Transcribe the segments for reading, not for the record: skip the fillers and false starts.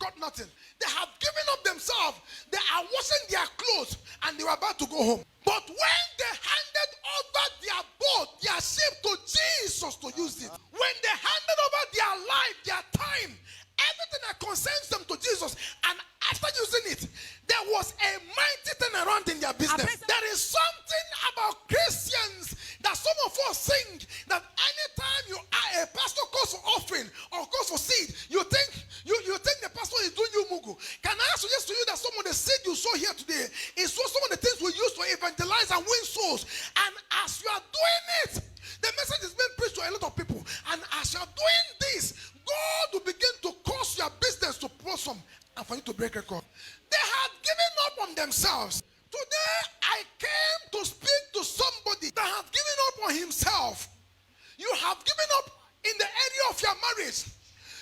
got nothing. They have given up themselves. They are washing their clothes and they were about to go home. But when they handed over their boat, their ship to Jesus to use it, when they handed over their life, their time, everything that concerns them to Jesus, and after using it, there was a mighty turnaround in their business. There is something about Christians that some of us think that anytime you are a pastor calls for offering or calls for seed, you think the pastor is doing you mugu. Can I suggest to you that some of the seed you saw here today is some of the things we use to evangelize and win souls? And as you are doing it, the message is being preached to a lot of people. And as you are doing this, God will begin to cause your business to blossom and for you to break record. They had given up on themselves. Today, I came to speak to somebody that has given up on himself. You have given up in the area of your marriage.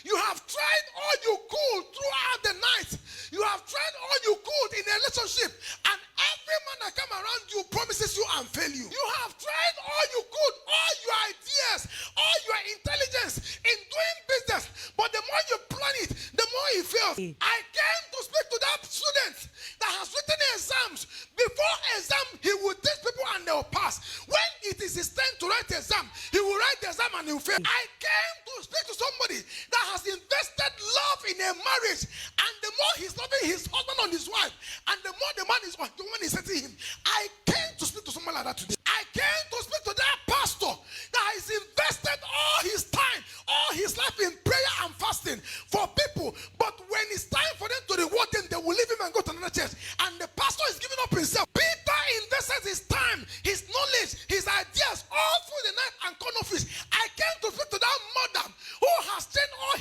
You have tried all you could throughout the night. You have tried all you could in a relationship. And every man that comes around you promises you and fail you. You have tried all you could, all your ideas, all your intelligence in doing business. But the more you plan it, the more it fails. I came to speak to that student that has written exams. Before exam, he will teach people and they will pass. When it is his turn to write the exam, he will write the exam and he will fail. I came to speak to somebody that has invested love in a marriage, and the more he's loving his husband on his wife, and the more the woman is setting him. I came to speak to someone like that today. I came to speak to that pastor that has invested all his time, all his life in prayer and fasting for people, but when it's time for them to reward them, they will leave him and go to another church, and the pastor is giving up himself. Peter invested his time, his knowledge, his ideas all through the night and corn office. I came to speak to that mother who has trained all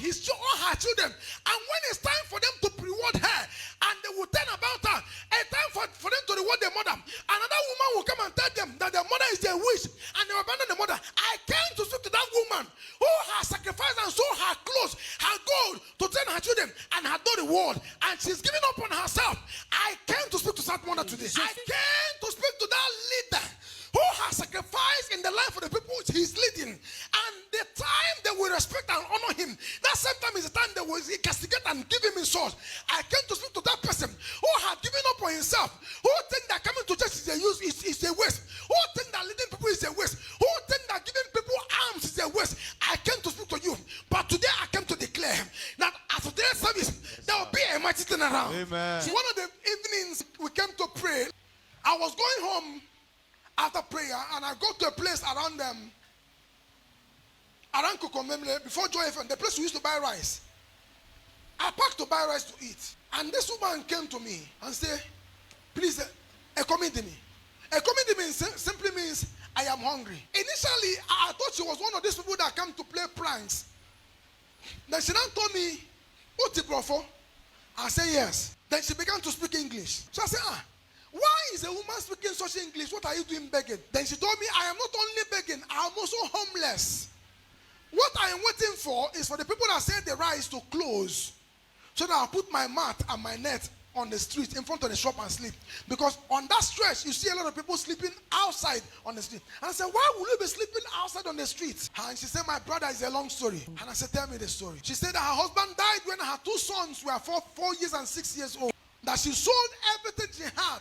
her children, and when it's time for them to reward her, and they will turn about her, a time for them to reward their mother, another woman will come and tell them that their mother is their wish, and they will abandon the mother. I came to speak to that woman who has sacrificed and sold her clothes, her gold, to train her children, and had no reward, and she's giving up on herself. I came to speak to that mother today. I came to speak to that leader who has sacrificed in the life of the people he's leading, and the time they will respect and honor him, that same time is the time they will castigate and give him insults. I came to speak to that person who had given up on himself, who think that coming to church is a waste, who think that leading people is a waste, who think that giving people arms is a waste. I came to speak to you, but today I came to declare that after today's service, there will be a mighty turnaround. Amen. One of the evenings we came to pray, I was going home after prayer, and I go to a place around Kukomemle, before Joy FM, the place we used to buy rice. I parked to buy rice to eat, and this woman came to me and said, please, accommodate me. Accommodate me simply means I am hungry. Initially, I thought she was one of these people that come to play pranks. Then she now told me, Oti Brofo. I said yes. Then she began to speak English. So I said, why is a woman speaking such English? What are you doing begging? Then she told me, I am not only begging, I am also homeless. What I am waiting for is for the people that say the rice to close, so that I'll put my mat and my net on the street in front of the shop and sleep. Because on that stretch, you see a lot of people sleeping outside on the street. And I said, why will you be sleeping outside on the street? And she said, my brother, is a long story. And I said, tell me the story. She said that her husband died when her two sons were 4 years and 6 years old. That she sold everything she had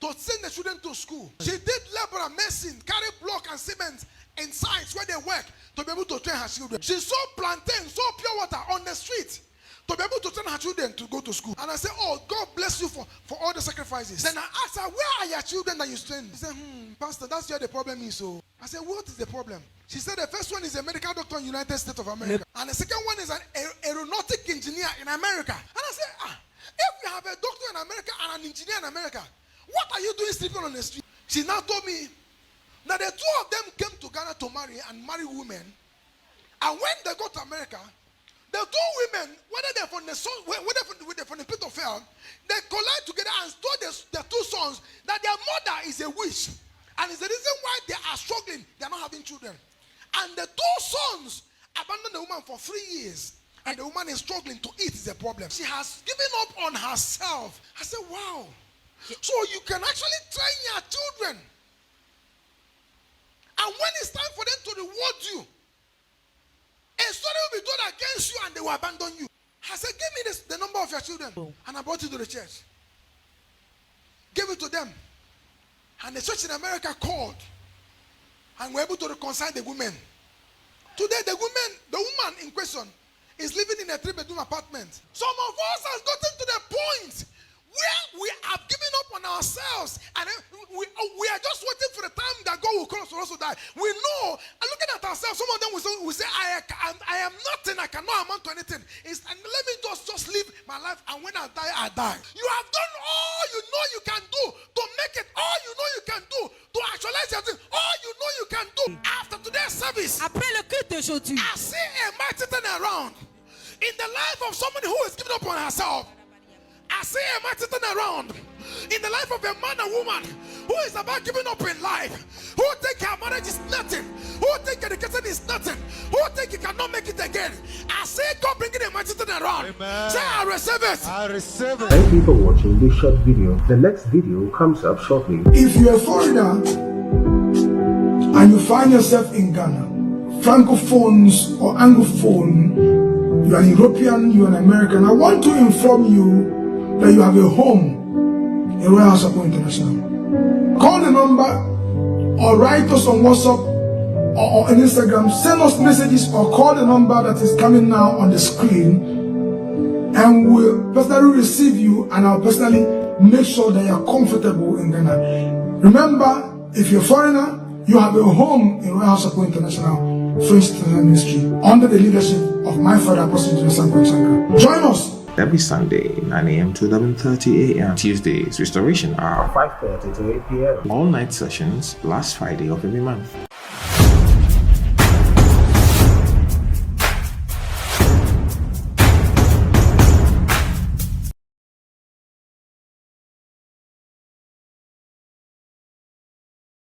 to send the children to school. She did labor, medicine, carry block and cement in sites where they work to be able to train her children. She sold plantain, sold pure water on the street to be able to train her children to go to school. And I said, oh, God bless you for all the sacrifices. Then I asked her, where are your children that you train? She said, Pastor, that's where the problem is. So I said, what is the problem? She said, the first one is a medical doctor in the United States of America. And the second one is an aeronautic engineer in America. And I said, if you have a doctor in America and an engineer in America, what are you doing sleeping on the street? She now told me that the two of them came to Ghana to marry women. And when they got to America, the two women, whether they're from the pit of hell, they collide together and told their two sons that their mother is a witch. And it's the reason why they are struggling. They are not having children. And the two sons abandoned the woman for 3 years. And the woman is struggling to eat is a problem. She has given up on herself. I said, wow. So you can actually train your children. And when it's time for them to reward you, a story will be told against you and they will abandon you. I said, give me the number of your children. And I brought it to the church. Gave it to them. And the church in America called. And were able to reconcile the women. Today, the woman in question is living in a 3-bedroom apartment. Some of us have gotten to the point where we have given up on ourselves, and we are just waiting for the time that God will call us to also die. We know, and looking at ourselves, some of them will say, I am nothing, I cannot amount to anything. And let me just live my life, and when I die, I die. You have done all you know you can do to make it, all you know you can do to actualize your thing, all you know you can do. After today's service, après le culte d'aujourd'hui, I see a mighty turn around in the life of somebody who is giving up on herself. I see a mighty turn around in the life of a man and woman who is about giving up in life, who think her marriage is nothing, who think education is nothing, who think you cannot make it again. I see God bringing a mighty turn around. Amen. Say, I receive it. I receive it. Thank you for watching this short video. The next video comes up shortly. If you're a foreigner and you find yourself in Ghana, Francophones or Anglophone, you are an European, you are an American, I want to inform you that you have a home in Royal House of International. Call the number or write us on WhatsApp or on Instagram. Send us messages or call the number that is coming now on the screen, and we'll personally receive you, and I'll personally make sure that you're comfortable in Ghana. Remember, if you're a foreigner, you have a home in Royal House of International French Ministry under the leadership of my father, Apostle Joseph. Join us Every Sunday, 9 a.m. to 11:30 a.m. Tuesdays, Restoration Hour, 5:30 to 8 p.m. All night sessions, last Friday of every month.